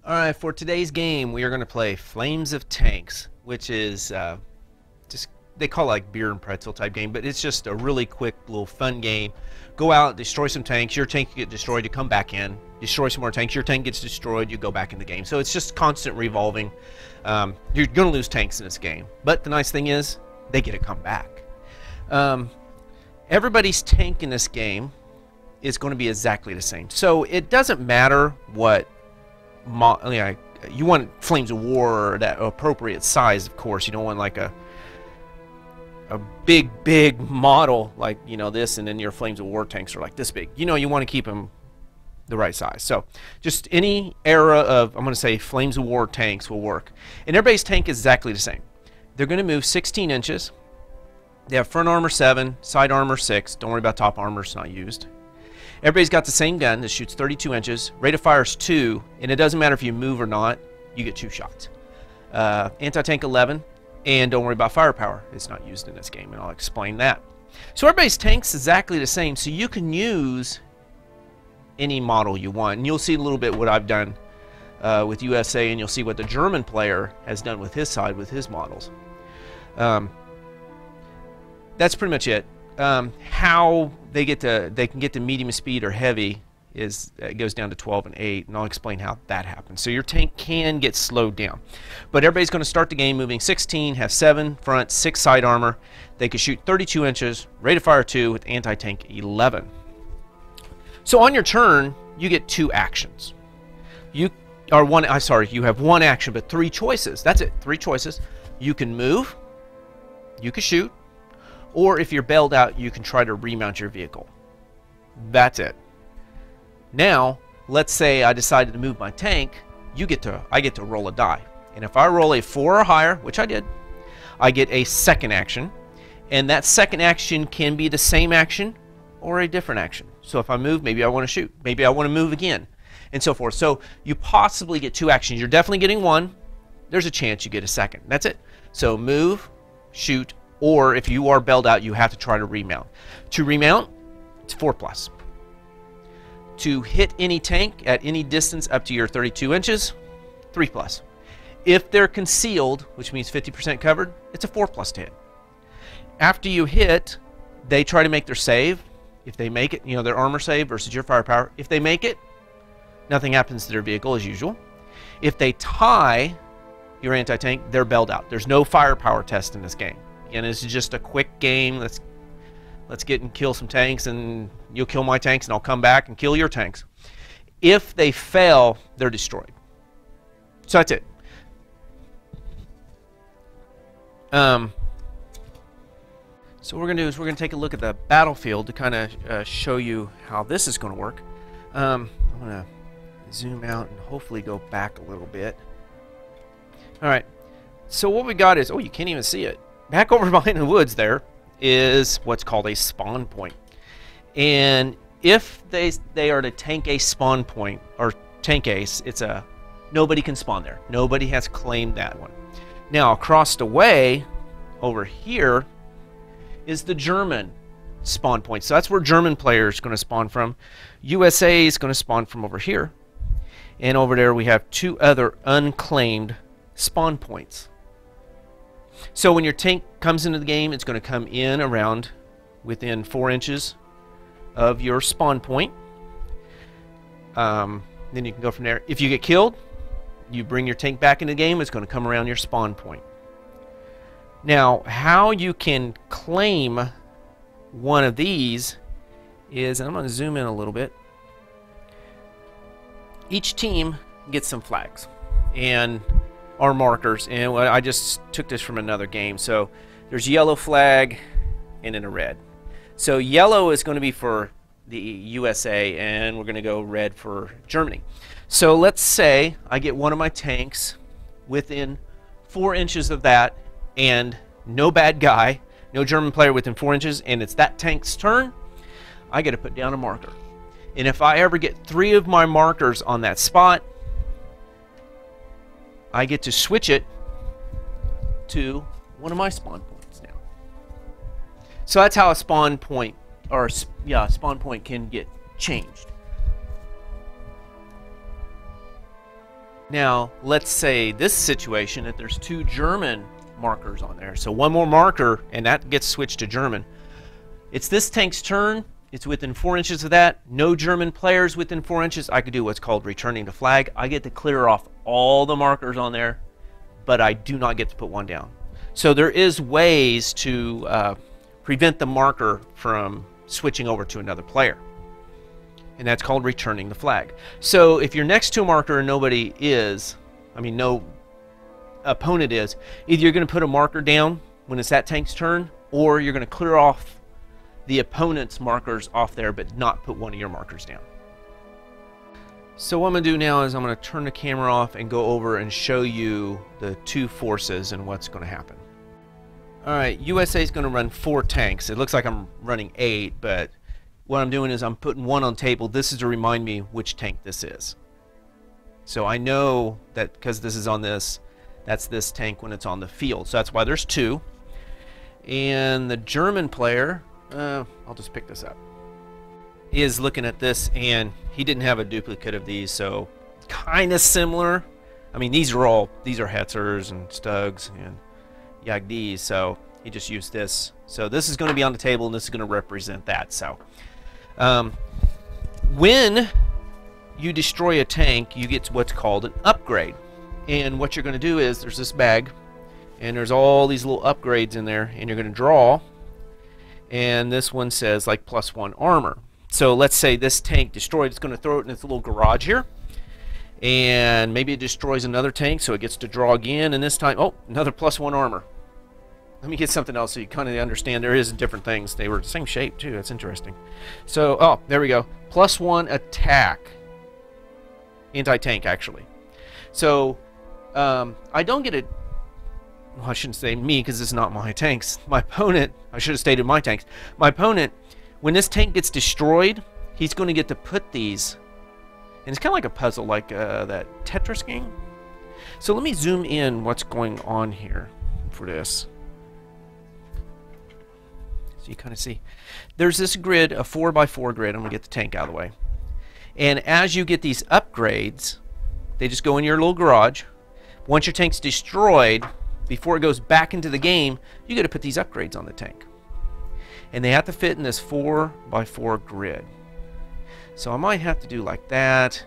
Alright, for today's game, we are going to play Flames of Tanks, which is just, they call it like beer and pretzel type game, but it's just a really quick little fun game. Go out, destroy some tanks, your tank get destroyed, you come back in, destroy some more tanks, your tank gets destroyed, you go back in the game. So it's just constant revolving. You're going to lose tanks in this game, but the nice thing is, they get to come back. Everybody's tank in this game is going to be exactly the same. So it doesn't matter what you want Flames of War that appropriate size, of course. You don't want like a big model like, you know, this, and then your Flames of War tanks are like this big. You know, you want to keep them the right size. So just any era of, I'm going to say, Flames of War tanks will work. And everybody's tank is exactly the same. They're going to move 16 inches. They have front armor 7, side armor 6. Don't worry about top armor, it's not used. Everybody's got the same gun that shoots 32 inches. Rate of fire is 2, and it doesn't matter if you move or not, you get 2 shots. Anti-tank 11, and don't worry about firepower. It's not used in this game, and I'll explain that. So everybody's tank's exactly the same, so you can use any model you want. And you'll see a little bit what I've done with USA, and you'll see what the German player has done with his side, with his models. That's pretty much it. How they can get to medium speed or heavy is it goes down to 12 and 8, and I'll explain how that happens. So your tank can get slowed down, but everybody's going to start the game moving 16, have 7 front, 6 side armor. They can shoot 32 inches, rate of fire 2 with anti-tank 11. So on your turn, you get 2 actions. You have 1 action, but 3 choices. That's it, 3 choices. You can move, you can shoot, or if you're bailed out, you can try to remount your vehicle. That's it. Now, let's say I decided to move my tank. I get to roll a die. And if I roll a 4 or higher, which I did, I get a second action. And that second action can be the same action or a different action. So if I move, maybe I want to shoot. Maybe I want to move again, and so forth. So you possibly get 2 actions. You're definitely getting 1. There's a chance you get a second. That's it. So move, shoot, or if you are bailed out, you have to try to remount. To remount, it's 4+. To hit any tank at any distance up to your 32 inches, 3+. If they're concealed, which means 50% covered, it's a 4+ to hit. After you hit, they try to make their save. If they make it, you know, their armor save versus your firepower. If they make it, nothing happens to their vehicle as usual. If they tie your anti-tank, they're bailed out. There's no firepower test in this game. Again, this is just a quick game. Let's get and kill some tanks, and you'll kill my tanks, and I'll come back and kill your tanks. If they fail, they're destroyed. So that's it. So what we're going to do is we're going to take a look at the battlefield to kind of show you how this is going to work. I'm going to zoom out and hopefully go back a little bit. All right. So what we got is, oh, you can't even see it. Back over behind the woods there is what's called a spawn point. And if they are to tank a spawn point or tank ace, nobody can spawn there. Nobody has claimed that one. Now across the way over here is the German spawn point. So that's where German players going to spawn from. USA is going to spawn from over here. And over there we have 2 other unclaimed spawn points. So when your tank comes into the game, it's going to come in around within 4 inches of your spawn point. Then you can go from there. If you get killed, you bring your tank back into the game, it's going to come around your spawn point. Now, how you can claim one of these is, and I'm going to zoom in a little bit. Each team gets some flags and our markers, and I just took this from another game. So there's yellow flag and then a red. So yellow is going to be for the USA, and we're going to go red for Germany. So let's say I get one of my tanks within 4 inches of that, and no bad guy, no German player within 4 inches, and it's that tank's turn. I got to put down a marker. And if I ever get 3 of my markers on that spot, I get to switch it to one of my spawn points now. So that's how a spawn point, or spawn point can get changed. Now, let's say this situation that there's 2 German markers on there. So one more marker, and that gets switched to German. It's this tank's turn. It's within 4 inches of that. No German players within 4 inches. I could do what's called returning the flag. I get to clear off all the markers on there, but I do not get to put one down. So there is ways to prevent the marker from switching over to another player. And that's called returning the flag. So if you're next to a marker and nobody is, no opponent is, either you're going to put a marker down when it's that tank's turn, or you're going to clear off the opponent's markers off there, but not put one of your markers down. So what I'm going to do now is I'm going to turn the camera off and go over and show you the 2 forces and what's going to happen. Alright, USA is going to run 4 tanks. It looks like I'm running 8, but what I'm doing is I'm putting one on table. This is to remind me which tank this is. So I know that because this is on this, that's this tank when it's on the field. So that's why there's 2. And the German player, I'll just pick this up, he is looking at this, and he didn't have a duplicate of these, so kind of similar. These are Hetzers and Stugs and Jagdis, so he just used this. So this is going to be on the table, and this is going to represent that. So when you destroy a tank, you get what's called an upgrade. And what you're going to do is there's this bag, and there's all these little upgrades in there, and you're going to draw, and this one says like +1 armor. So let's say this tank destroyed, it's going to throw it in its little garage here, and maybe it destroys another tank, so it gets to draw again, and this time, oh, another +1 armor. Let me get something else so you kind of understand there is different things. They were the same shape too. That's interesting. So, oh, there we go. +1 attack. Anti-tank, actually. So, I don't get it. Well, I shouldn't say me because it's not my tanks. My opponent, I should have stated my tanks. My opponent, when this tank gets destroyed, he's going to get to put these. And it's kind of like a puzzle, like that Tetris game. So let me zoom in what's going on here for this. So you kind of see. There's this grid, a 4x4 grid. I'm going to get the tank out of the way. And as you get these upgrades, they just go in your little garage. Once your tank's destroyed, before it goes back into the game, you got to put these upgrades on the tank. And they have to fit in this 4x4 grid. So I might have to do like that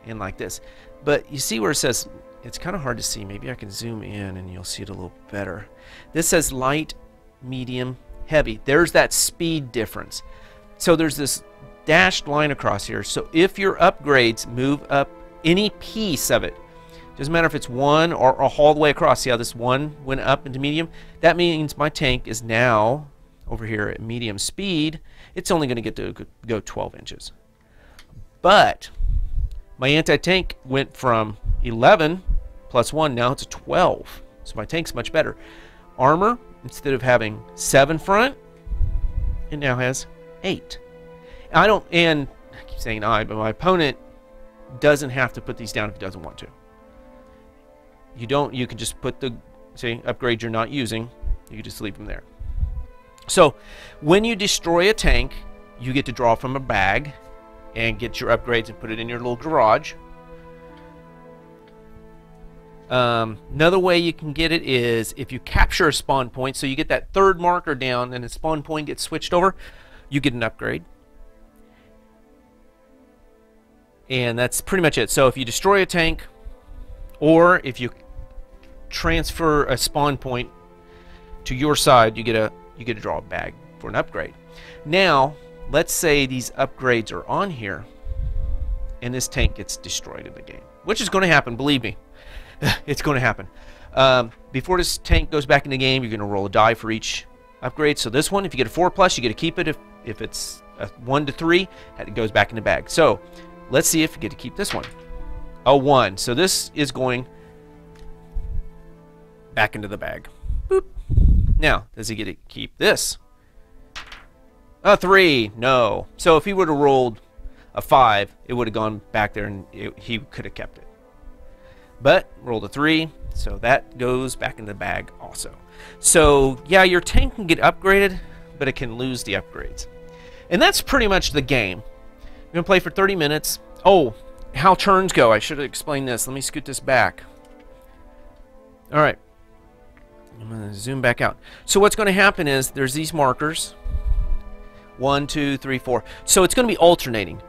and like this. But you see where it says, it's kind of hard to see. Maybe I can zoom in and you'll see it a little better. This says light, medium, heavy. There's that speed difference. So there's this dashed line across here. So if your upgrades move up any piece of it, doesn't matter if it's 1 or all the way across. See how this 1 went up into medium? That means my tank is now over here at medium speed. It's only going to get to go 12 inches. But my anti-tank went from 11 +1, now it's a 12. So my tank's much better. Armor, instead of having 7 front, it now has 8. And I keep saying but my opponent doesn't have to put these down if he doesn't want to. You can just put the, say, upgrade you're not using, you can just leave them there. So when you destroy a tank, you get to draw from a bag and get your upgrades and put it in your little garage. Another way you can get it is if you capture a spawn point, so you get that 3rd marker down and the spawn point gets switched over, you get an upgrade. And that's pretty much it. So if you destroy a tank, or if you transfer a spawn point to your side, you get to draw a bag for an upgrade. Now, let's say these upgrades are on here, and this tank gets destroyed in the game, which is going to happen. Believe me, it's going to happen. Before this tank goes back in the game, you're going to roll a die for each upgrade. So this one, if you get a 4+, you get to keep it. If it's a 1 to 3, it goes back in the bag. So let's see if you get to keep this one. A 1. So this is going back into the bag. Boop. Now, does he get to keep this? A 3. No. So if he would have rolled a 5, it would have gone back there and he could have kept it. But rolled a 3, so that goes back in the bag also. So yeah, your tank can get upgraded, but it can lose the upgrades. And that's pretty much the game. We're going to play for 30 minutes. Oh, how turns go. I should have explained this. Let me scoot this back. All right. I'm going to zoom back out. So what's going to happen is there's these markers. 1, 2, 3, 4. So it's going to be alternating.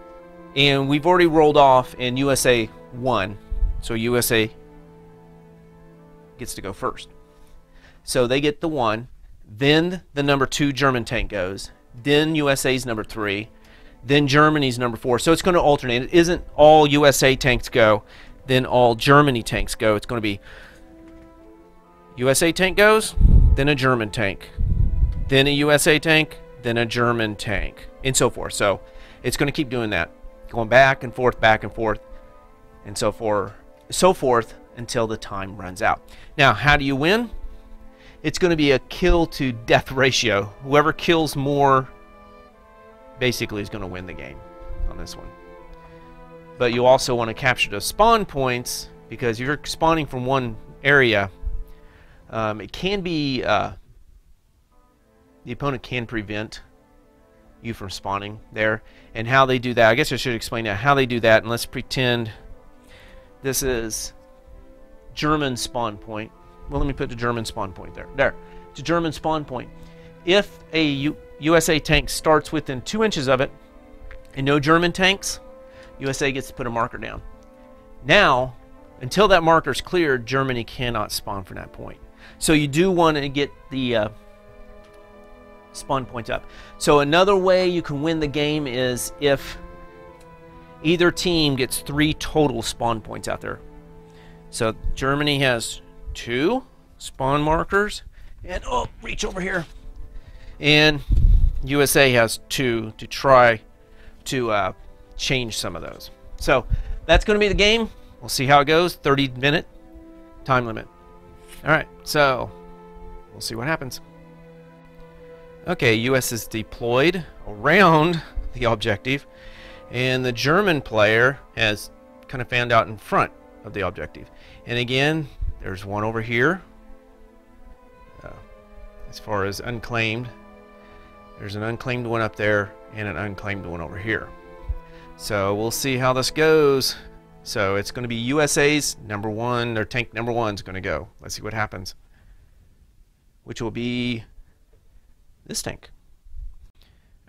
And we've already rolled off and USA won. So USA gets to go first. So they get the 1. Then the number 2 German tank goes. Then USA's number 3. Then Germany's number 4. So it's going to alternate. It isn't all USA tanks go, then all Germany tanks go. It's going to be USA tank goes, then a German tank, then a USA tank, then a German tank, and so forth. So it's going to keep doing that, going back and forth, and so forth until the time runs out. Now, how do you win? It's going to be a kill to death ratio. Whoever kills more basically is going to win the game on this one. But you also want to capture those spawn points, because if you're spawning from one area, it can be the opponent can prevent you from spawning there. And how they do that, I guess I should explain now how they do that. And let's pretend this is German spawn point. Well, let me put the German spawn point there. There, it's a German spawn point. If a USA tank starts within 2 inches of it and no German tanks, USA gets to put a marker down. Now, until that marker's cleared, Germany cannot spawn from that point. So you do want to get the spawn points up. So another way you can win the game is if either team gets 3 total spawn points out there. So Germany has 2 spawn markers, and oh, reach over here. And USA has 2 to try to change some of those. So that's going to be the game. We'll see how it goes. 30-minute time limit. All right, so we'll see what happens. Okay, US is deployed around the objective, and the German player has kind of fanned out in front of the objective. And again, there's one over here. As far as unclaimed, there's an unclaimed one up there and an unclaimed one over here. So we'll see how this goes. So it's going to be USA's number 1, their tank number 1 is going to go. Let's see what happens. Which will be this tank.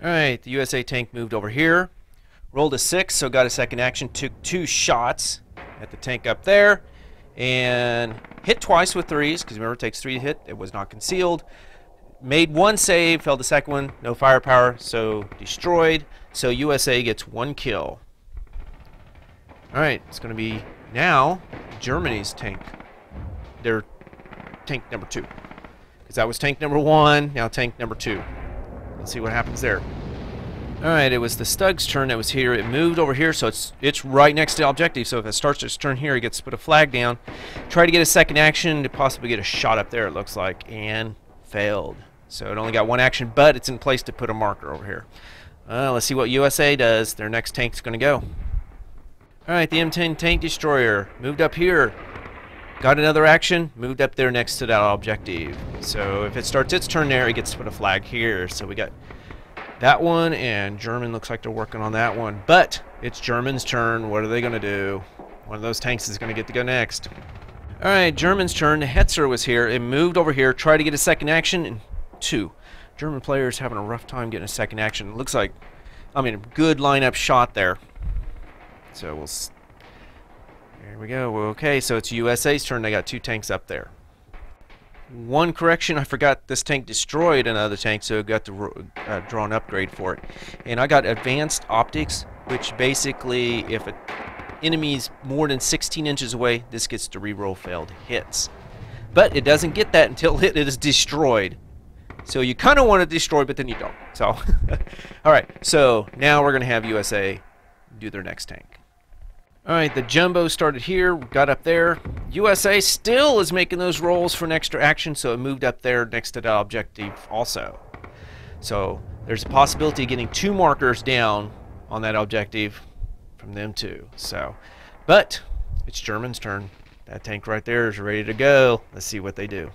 Alright, the USA tank moved over here. Rolled a 6, so got a second action. Took 2 shots at the tank up there. And hit twice with 3s, because remember it takes 3 to hit. It was not concealed. Made 1 save, failed the second one. No firepower, so destroyed. So USA gets 1 kill. Alright, it's going to be now Germany's tank. Their tank number 2. Because that was tank number 1, now tank number 2. Let's see what happens there. Alright, it was the Stug's turn that was here. It moved over here, so it's right next to the objective. So if it starts its turn here, it gets to put a flag down. Try to get a second action to possibly get a shot up there, it looks like, and failed. So it only got 1 action, but it's in place to put a marker over here. Let's see what USA does. Their next tank's going to go. Alright, the M10 tank destroyer moved up here. Got another action, moved up there next to that objective. So if it starts its turn there, it gets to put a flag here. So we got that one, and German looks like they're working on that one. But it's German's turn. What are they going to do? One of those tanks is going to get to go next. Alright, German's turn. The Hetzer was here. It moved over here, tried to get a second action, and 2. German players having a rough time getting a second action. It looks like, I mean, a good lineup shot there. So we'll... There we go. Okay, so it's USA's turn. They got 2 tanks up there. One correction, I forgot this tank destroyed another tank, so I got to draw an upgrade for it. And I got advanced optics, which basically, if an enemy's more than 16 inches away, this gets to reroll failed hits. But it doesn't get that until it is destroyed. So you kind of want to destroy, but then you don't. So, alright, so now we're going to have USA do their next tank. Alright, the Jumbo started here, got up there. USA still is making those rolls for an extra action, so it moved up there next to the objective also. So there's a possibility of getting 2 markers down on that objective from them too. So, but it's German's turn. That tank right there is ready to go. Let's see what they do.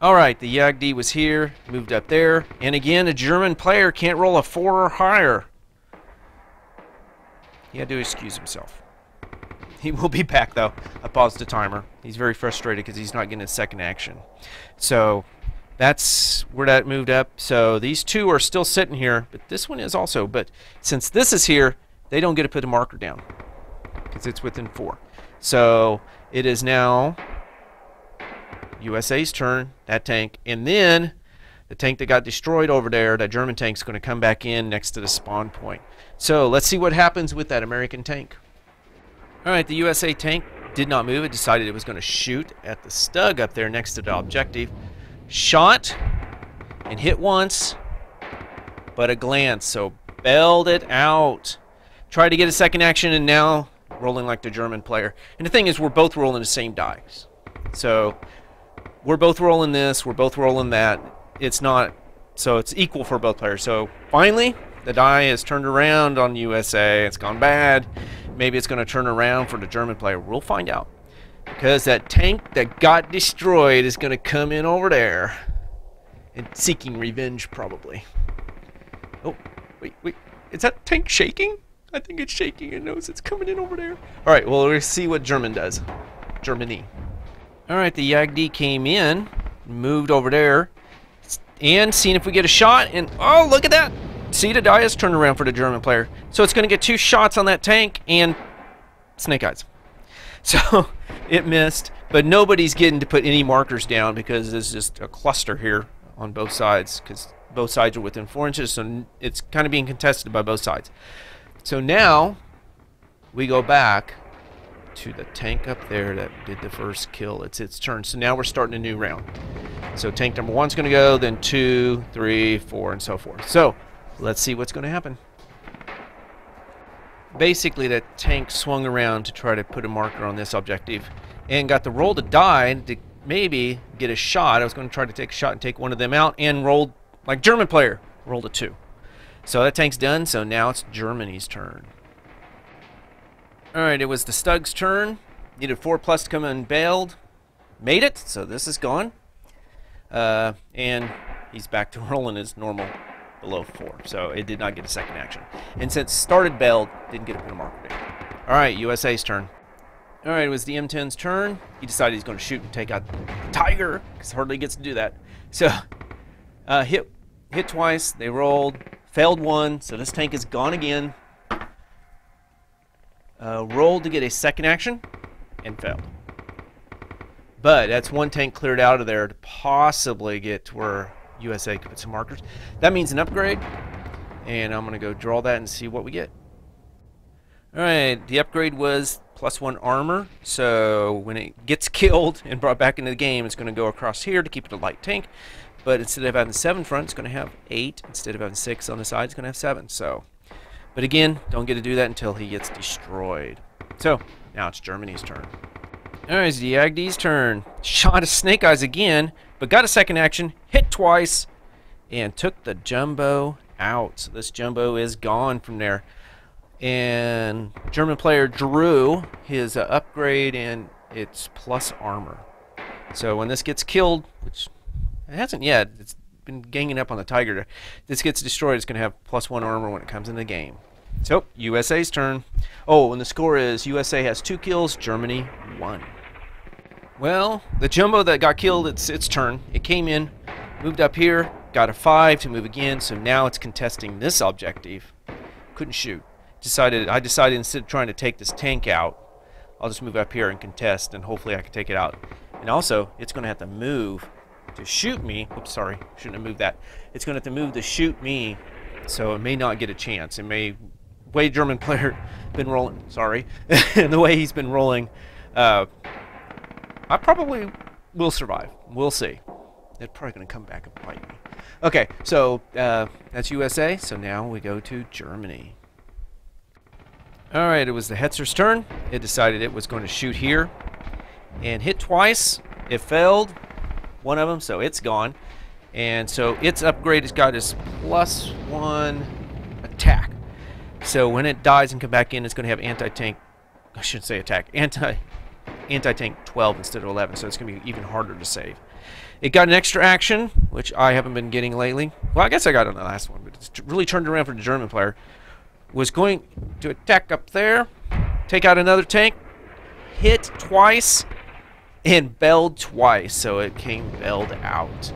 Alright, the Jagd was here, moved up there, and again, a German player can't roll a 4 or higher. He had to excuse himself. He will be back, though. I paused the timer. He's very frustrated because he's not getting a second action. So that's where that moved up. So these two are still sitting here, but this one is also. But since this is here, they don't get to put a marker down because it's within 4. So it is now USA's turn, that tank. And then the tank that got destroyed over there, that German tank, is going to come back in next to the spawn point. So let's see what happens with that American tank. All right, the USA tank did not move. It decided it was going to shoot at the Stug up there next to the objective. Shot and hit once, but a glance. So bailed it out. Tried to get a second action, and now rolling like the German player. And the thing is, we're both rolling the same dice. So we're both rolling this, we're both rolling that. It's not, so it's equal for both players. So finally, the die is turned around on USA. It's gone bad. Maybe it's going to turn around for the German player. We'll find out. Because that tank that got destroyed is going to come in over there. And seeking revenge, probably. Oh, wait. Is that tank shaking? I think it's shaking. It knows it's coming in over there. Alright, well, we'll see what German does. Germany. Alright, the Yagdi came in. Moved over there. And seeing if we get a shot. And, oh, look at that. See, the die is turned around for the German player. So it's going to get 2 shots on that tank and snake eyes. So it missed, but nobody's getting to put any markers down because there's just a cluster here on both sides because both sides are within 4 inches, so it's kind of being contested by both sides. So now we go back to the tank up there that did the first kill. It's its turn. So now we're starting a new round. So tank number 1's going to go, then 2, 3, 4, and so forth. So let's see what's going to happen. Basically, that tank swung around to try to put a marker on this objective and got the roll to die to maybe get a shot. I was going to try to take a shot and take one of them out and rolled like German player. Rolled a 2. So that tank's done. So now it's Germany's turn. Alright, it was the Stug's turn. Needed 4+ to come in and bailed. Made it. So this is gone. And he's back to rolling his normal below 4, so it did not get a second action. And since started bailed, didn't get to put a marker down. Alright, USA's turn. Alright, it was the M10's turn. He decided he's going to shoot and take out the Tiger, because hardly gets to do that. So, hit twice, they rolled, failed 1, so this tank is gone again. Rolled to get a second action, and failed. But that's 1 tank cleared out of there to possibly get to where USA could put some markers. That means an upgrade, and I'm going to go draw that and see what we get. Alright, the upgrade was +1 armor, so when it gets killed and brought back into the game, it's going to go across here to keep it a light tank, but instead of having 7 front, it's going to have 8. Instead of having 6 on the side, it's going to have 7. So, but again, don't get to do that until he gets destroyed. So, now it's Germany's turn. Alright, it's the Yagdi's turn. Shot a snake eyes again, but got a second action, hit twice, and took the jumbo out. So this jumbo is gone from there. And German player drew his upgrade, and it's plus armor. So when this gets killed, which it hasn't yet, it's been ganging up on the Tiger. This gets destroyed, it's going to have +1 armor when it comes in the game. So USA's turn. Oh, and the score is USA has 2 kills, Germany 1. Well, the jumbo that got killed, it's its turn. It came in, moved up here, got a 5 to move again, so now it's contesting this objective. Couldn't shoot. I decided instead of trying to take this tank out, I'll just move up here and contest, and hopefully I can take it out. And also, it's going to have to move to shoot me. Oops, sorry, shouldn't have moved that. It's going to have to move to shoot me, so it may not get a chance. It may, the way German player been rolling, sorry, and the way he's been rolling, I probably will survive. We'll see. They're probably going to come back and bite me. Okay, so that's USA. So now we go to Germany. All right, it was the Hetzer's turn. It decided it was going to shoot here and hit twice. It failed, one of them, so it's gone. And so its upgrade has got its +1 attack. So when it dies and come back in, it's going to have anti-tank, I shouldn't say attack, anti-tank 12 instead of 11, so it's going to be even harder to save. It got an extra action, which I haven't been getting lately. Well, I guess I got it on the last one, but it's really turned around for the German player. Was going to attack up there, take out another tank, hit twice and bailed twice, so it came bailed out.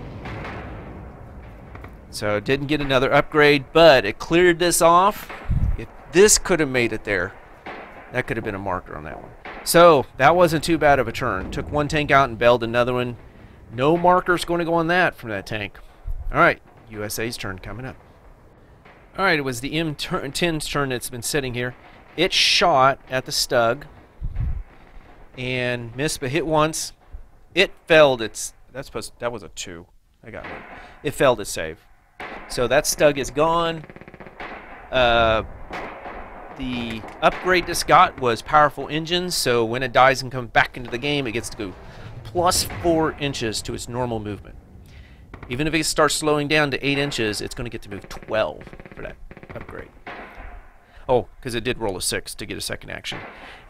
So it didn't get another upgrade, but it cleared this off. If this could have made it there, that could have been a marker on that one. So that wasn't too bad of a turn. Took one tank out and bailed another one. No markers going to go on that from that tank. All right, USA's turn coming up. All right, it was the M10's turn that's been sitting here. It shot at the Stug and missed, but hit once. It failed its. That was a 2. I got it. It failed its save. So that Stug is gone. The upgrade this got was powerful engines, so when it dies and comes back into the game, it gets to go plus 4 inches to its normal movement. Even if it starts slowing down to 8 inches, it's going to get to move 12 for that upgrade. Oh, because it did roll a 6 to get a second action.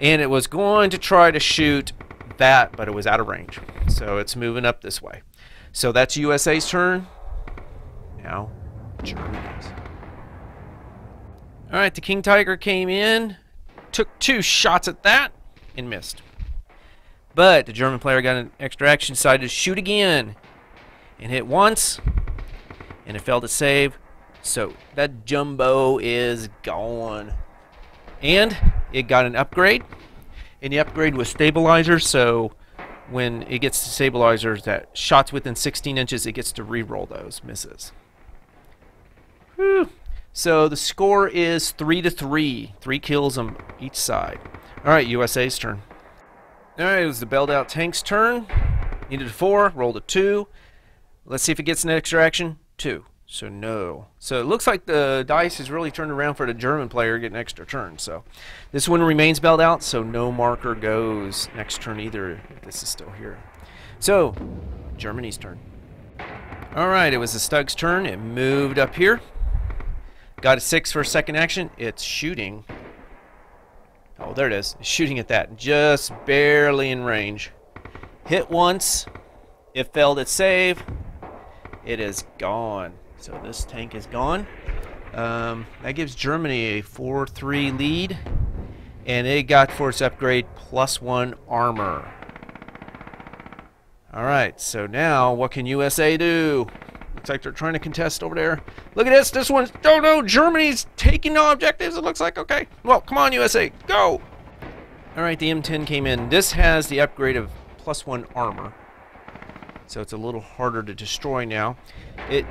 And it was going to try to shoot that, but it was out of range. So it's moving up this way. So that's USA's turn. Now, Germany's. All right, the King Tiger came in, took 2 shots at that, and missed. But the German player got an extra action, decided to shoot again, and hit once, and it failed to save. So that jumbo is gone. And it got an upgrade, and the upgrade was stabilizer, so when it gets to stabilizers, that shots within 16 inches, it gets to re-roll those misses. Whew. So the score is 3-3. 3 kills on each side. All right, USA's turn. All right, it was the bailed out tank's turn. Needed a 4, rolled a 2. Let's see if it gets an extra action. 2. So no. So it looks like the dice is really turned around for the German player getting an extra turn. So this one remains bailed out, so no marker goes next turn either if this is still here. So Germany's turn. All right, it was the Stug's turn. It moved up here. Got a 6 for a second action. It's shooting. Oh, there it is. It's shooting at that. Just barely in range. Hit once. It failed its save. It is gone. So this tank is gone. That gives Germany a 4-3 lead. And it got for its upgrade +1 armor. Alright, so now what can USA do? Looks like they're trying to contest over there. Look at this. This one's... Oh, no. Germany's taking no objectives, it looks like. Okay. Well, come on, USA. Go. All right, the M10 came in. This has the upgrade of +1 armor. So it's a little harder to destroy now. It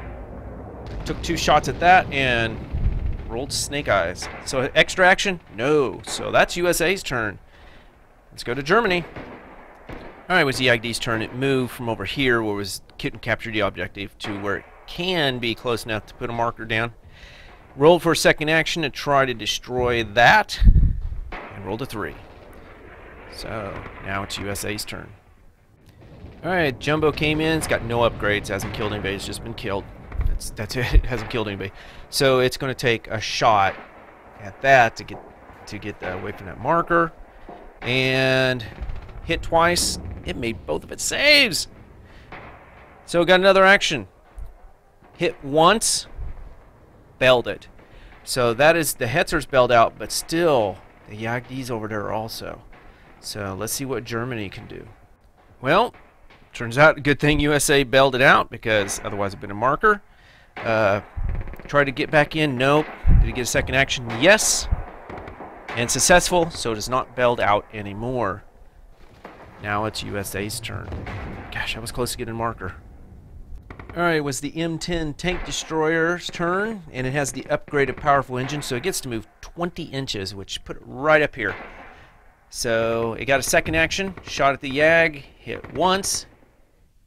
took 2 shots at that and rolled snake eyes. So extra action? No. So that's USA's turn. Let's go to Germany. All right, it was the ID's turn. It moved from over here where it was couldn't capture the objective to where it can be close enough to put a marker down. Rolled for a second action to try to destroy that and rolled a 3. So now it's USA's turn. All right, Jumbo came in. It's got no upgrades. Hasn't killed anybody. It's just been killed. That's it. It hasn't killed anybody. So it's going to take a shot at that to get away from that marker and hit twice. It made both of its saves. So it got another action. Hit once, bailed it. So that is the Hetzer's bailed out, but still the Jagd's over there also. So let's see what Germany can do. Well, turns out a good thing USA bailed it out because otherwise it'd been a marker. Try to get back in. Nope. Did it get a second action? Yes. And successful, so it is not bailed out anymore. Now it's USA's turn. Gosh, I was close to getting a marker. Alright, it was the M10 Tank Destroyer's turn, and it has the upgraded powerful engine, so it gets to move 20 inches, which put it right up here. So it got a second action, shot at the Yag, hit once,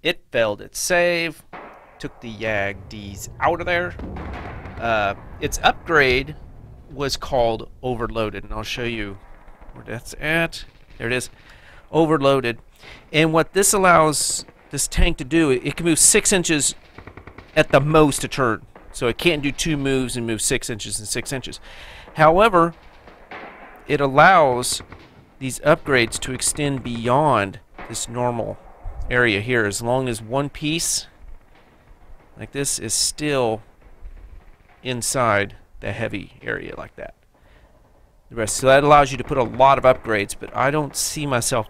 it failed its save, took the Yag-Ds out of there. Its upgrade was called Overloaded, and I'll show you where that's at. There it is. Overloaded. And what this allows this tank to do, it can move 6 inches at the most a turn. So it can't do 2 moves and move 6 inches and 6 inches. However, it allows these upgrades to extend beyond this normal area here, as long as one piece like this is still inside the heavy area like that. the rest. So that allows you to put a lot of upgrades, but I don't see myself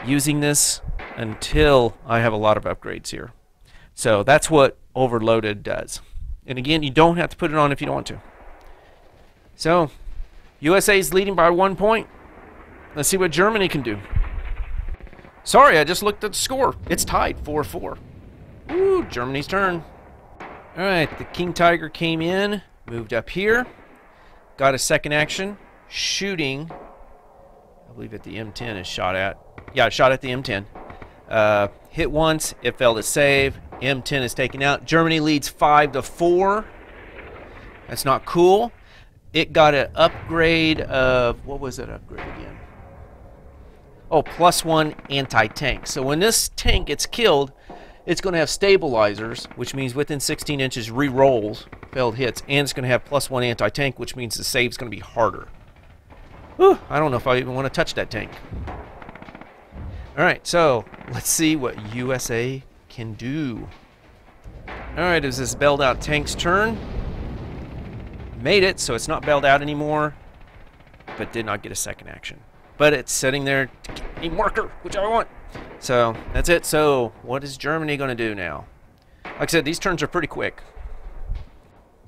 using this until I have a lot of upgrades here. So that's what overloaded does. And again, you don't have to put it on if you don't want to. So USA is leading by 1 point. Let's see what Germany can do. Sorry, I just looked at the score. It's tied 4-4. Ooh, Germany's turn. All right, the King Tiger came in, moved up here, got a second action, shooting. I believe at the M10 is shot at. Yeah, shot at the M10. Hit once, it failed to save. M10 is taken out. Germany leads 5-4. That's not cool. It got an upgrade of, what was that upgrade again? Oh, +1 anti-tank. So when this tank gets killed, it's going to have stabilizers, which means within 16 inches re-rolls failed hits, and it's going to have +1 anti-tank, which means the save's going to be harder. Whew, I don't know if I even want to touch that tank. Alright, so let's see what USA can do. Alright, it was this bailed out tank's turn. Made it, so it's not bailed out anymore, but did not get a second action. But it's sitting there to get a marker, which I want. So that's it. So what is Germany going to do now? Like I said, these turns are pretty quick.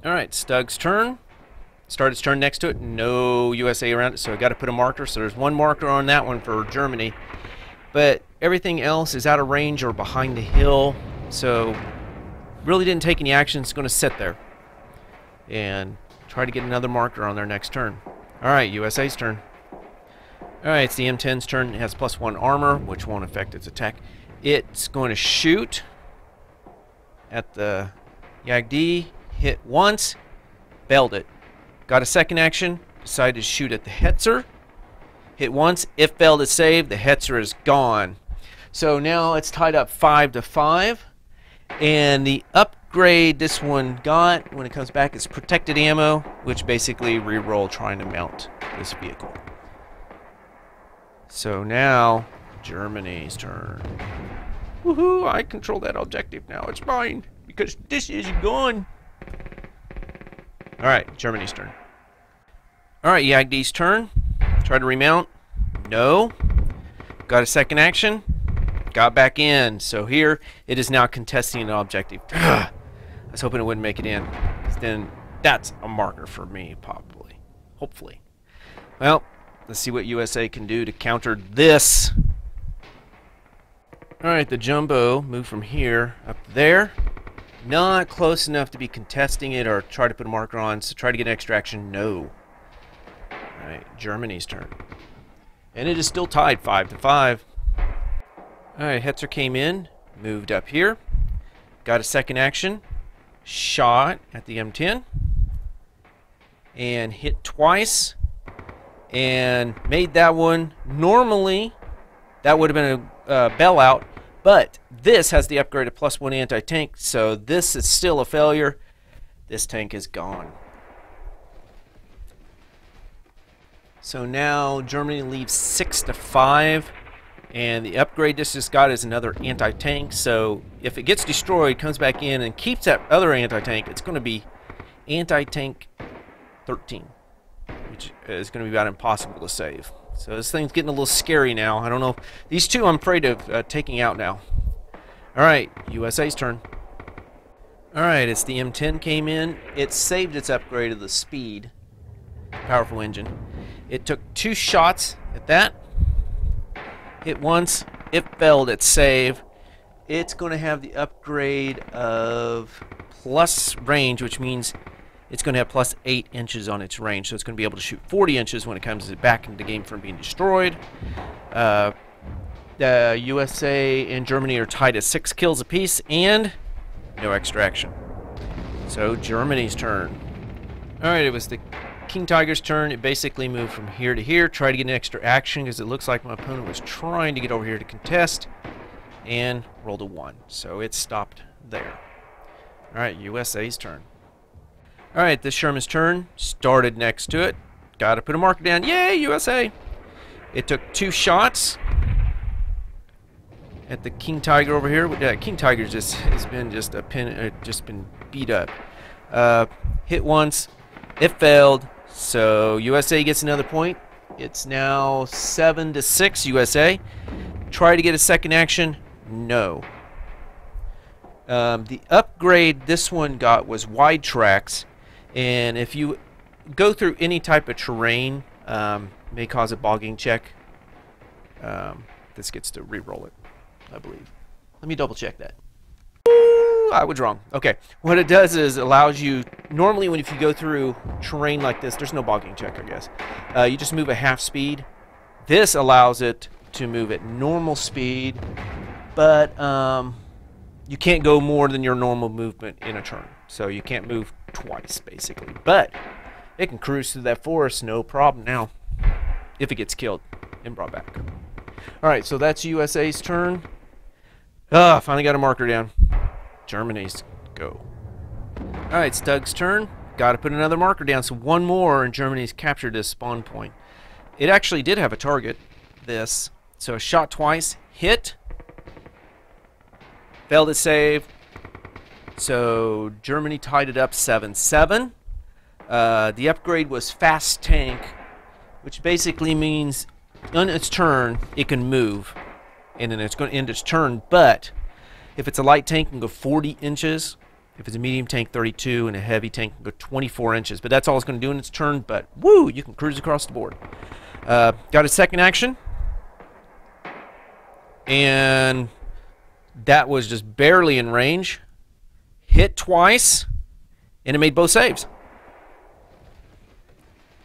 All right, Stug's turn. Start its turn next to it. No USA around it, so I got to put a marker. So there's one marker on that one for Germany. But everything else is out of range or behind the hill. So really didn't take any action. It's going to sit there and try to get another marker on their next turn. All right, USA's turn. All right, it's the M10's turn. It has +1 armor, which won't affect its attack. It's going to shoot at the Yagdi. Hit once, bailed it. Got a second action, decided to shoot at the Hetzer. Hit once, if failed to save, the Hetzer is gone. So now it's tied up 5-5. And the upgrade this one got, when it comes back, is protected ammo, which basically re-roll trying to mount this vehicle. So now, Germany's turn. Woohoo, I control that objective now. It's mine, because this is gone. Alright, Germany's turn. Alright, Yagdi's turn. Try to remount. No. Got a second action. Got back in. So here, it is now contesting an objective. I was hoping it wouldn't make it in. Then that's a marker for me, probably. Hopefully. Well, let's see what USA can do to counter this. Alright, the Jumbo moved from here up there. Not close enough to be contesting it or try to put a marker on, so try to get an extraction. No. Alright, Germany's turn. And it is still tied 5-5. Alright, Hetzer came in, moved up here. Got a second action. Shot at the M10. And hit twice. And made that one. Normally, that would have been a bailout, but this has the upgrade of +1 anti-tank, so this is still a failure. This tank is gone. So now Germany leaves 6-5, and the upgrade this just got is another anti-tank, so if it gets destroyed, comes back in and keeps that other anti-tank, it's going to be anti-tank 13. Which is going to be about impossible to save. So this thing's getting a little scary now. I don't know. These two I'm afraid of taking out now. Alright, USA's turn. Alright, it's the M10 came in. It saved its upgrade of the speed. Powerful engine. It took 2 shots at that. Hit once. It failed its save. It's going to have the upgrade of plus range, which means it's going to have +8 inches on its range, so it's going to be able to shoot 40 inches when it comes back into the game from being destroyed. The USA and Germany are tied at 6 kills apiece, and no extraction. So Germany's turn. Alright, it was the King Tiger's turn. It basically moved from here to here, tried to get an extra action because it looks like my opponent was trying to get over here to contest, and rolled a 1. So it stopped there. Alright, USA's turn. Alright, this Sherman's turn. Started next to it. Got to put a marker down. Yay, USA! It took 2 shots at the King Tiger over here. King Tiger just has been just been beat up. Hit once. It failed. So USA gets another point. It's now 7-6 USA. Try to get a second action. No. The upgrade this one got was wide tracks, and if you go through any type of terrain, may cause a bogging check. This gets to re-roll it, I believe. Let me double check that. I was wrong. Okay, what it does is allows you, normally if you go through terrain like this, there's no bogging check, I guess. You just move at half speed. This allows it to move at normal speed, but you can't go more than your normal movement in a turn. So you can't move twice, basically. But it can cruise through that forest, no problem now, if it gets killed and brought back. Alright, so that's USA's turn. Finally got a marker down. Germany's go. Alright, it's Doug's turn. Got to put another marker down, so one more, and Germany's captured this spawn point. It actually did have a target, this. So shot twice, hit, failed to save. So Germany tied it up 7-7. The upgrade was fast tank, which basically means on its turn it can move, and then it's going to end its turn. But if it's a light tank, it can go 40 inches. If it's a medium tank, 32, and a heavy tank can go 24 inches. But that's all it's going to do in its turn. But woo, you can cruise across the board. Got a second action, and that was just barely in range. Hit twice, and it made both saves.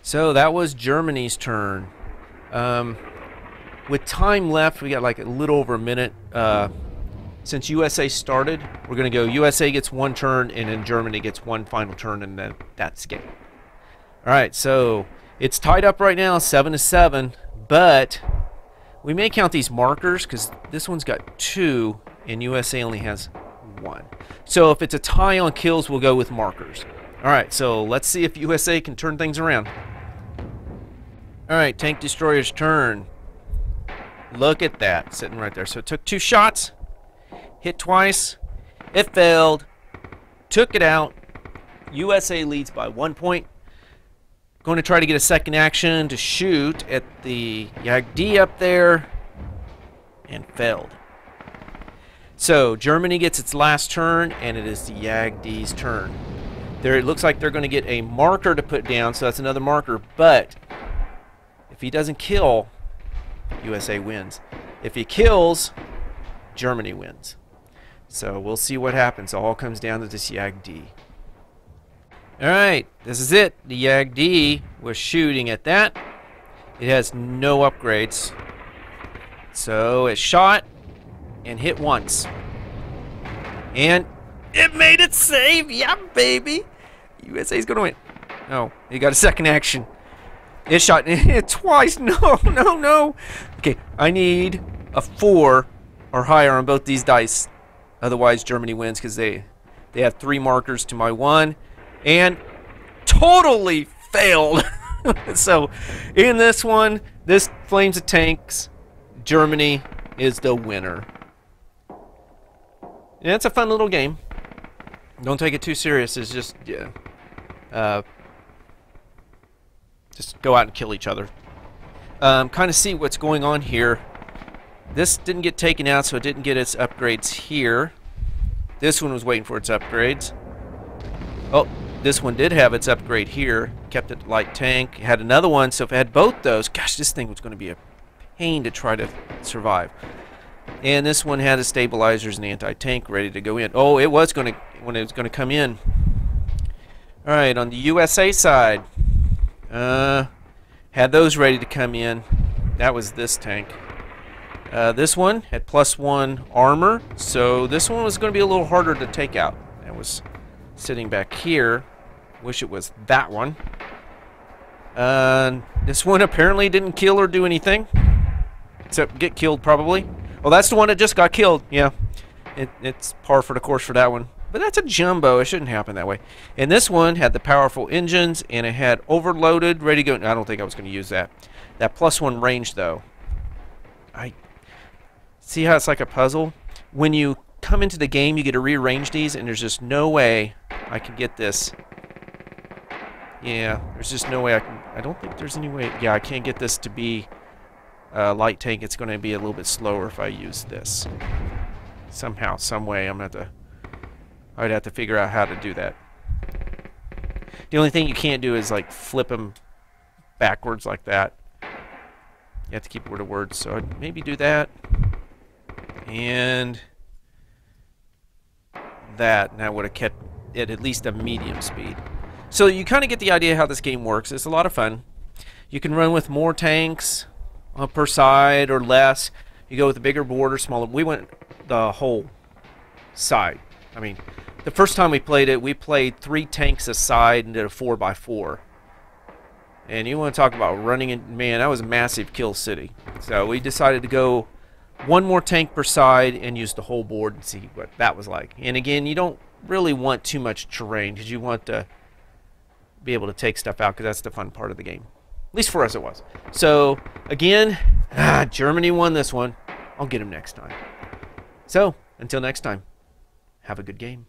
So that was Germany's turn. With time left, we got like a little over a minute. Since USA started, we're going to go USA gets one turn, and then Germany gets one final turn, and then that's game. All right, so it's tied up right now, 7-7, but we may count these markers because this one's got 2, and USA only has 1. So if it's a tie on kills, we'll go with markers. All right, so let's see if USA can turn things around. All right, Tank Destroyer's turn. Look at that, sitting right there. So it took 2 shots, hit twice, it failed, took it out. USA leads by 1 point. Going to try to get a second action to shoot at the Yagdi up there, and failed. So Germany gets its last turn, and it is the Yagdi's turn. There, it looks like they're going to get a marker to put down, so that's another marker. But if he doesn't kill, USA wins. If he kills, Germany wins. So we'll see what happens. It all comes down to this Yagdi. Alright, this is it. The Yagdi was shooting at that. It has no upgrades. So it shot and hit once. And it made it save. Yeah, baby. USA's going to win. No, you got a second action. It shot twice. No, no, no. Okay, I need a 4 or higher on both these dice. Otherwise, Germany wins because they have 3 markers to my 1. And totally failed. So in this one, this Flames of Tanks, Germany is the winner. And it's a fun little game. Don't take it too serious. It's just, yeah. Just go out and kill each other. Kind of see what's going on here. This didn't get taken out, so it didn't get its upgrades here. This one was waiting for its upgrades. Oh, this one did have its upgrade here. Kept it light tank. Had another one, so if it had both those, gosh, this thing was going to be a pain to try to survive. And this one had the stabilizers and the anti-tank ready to go in. Oh, it was going to, when it was going to come in. All right, on the USA side, had those ready to come in. That was this tank. This one had +1 armor, so this one was going to be a little harder to take out. It was sitting back here. Wish it was that one. This one apparently didn't kill or do anything, except get killed probably. Well, that's the one that just got killed. Yeah, it's par for the course for that one. But that's a jumbo. It shouldn't happen that way. And this one had the powerful engines, and it had overloaded, ready to go. I don't think I was going to use that. That +1 range, though. I see how it's like a puzzle. When you come into the game, you get to rearrange these, and there's just no way I can get this Yeah, there's just no way I can. I don't think there's any way. Yeah, I can't get this to be a light tank. It's going to be a little bit slower if I use this. Somehow, some way, I'd have to figure out how to do that. The only thing you can't do is like flip them backwards like that. You have to keep word to word. So I'd maybe do that. And that, and that would have kept it at least a medium speed. So you kind of get the idea how this game works. It's a lot of fun. You can run with more tanks per side or less. You go with a bigger board or smaller. We went the whole side. I mean, the first time we played it, we played 3 tanks a side and did a 4x4. And you want to talk about running in, man, that was a massive kill city. So we decided to go 1 more tank per side and use the whole board and see what that was like. And again, you don't really want too much terrain because you want to be able to take stuff out because that's the fun part of the game. At least for us it was. So again, Germany won this one. I'll get them next time. So until next time, have a good game.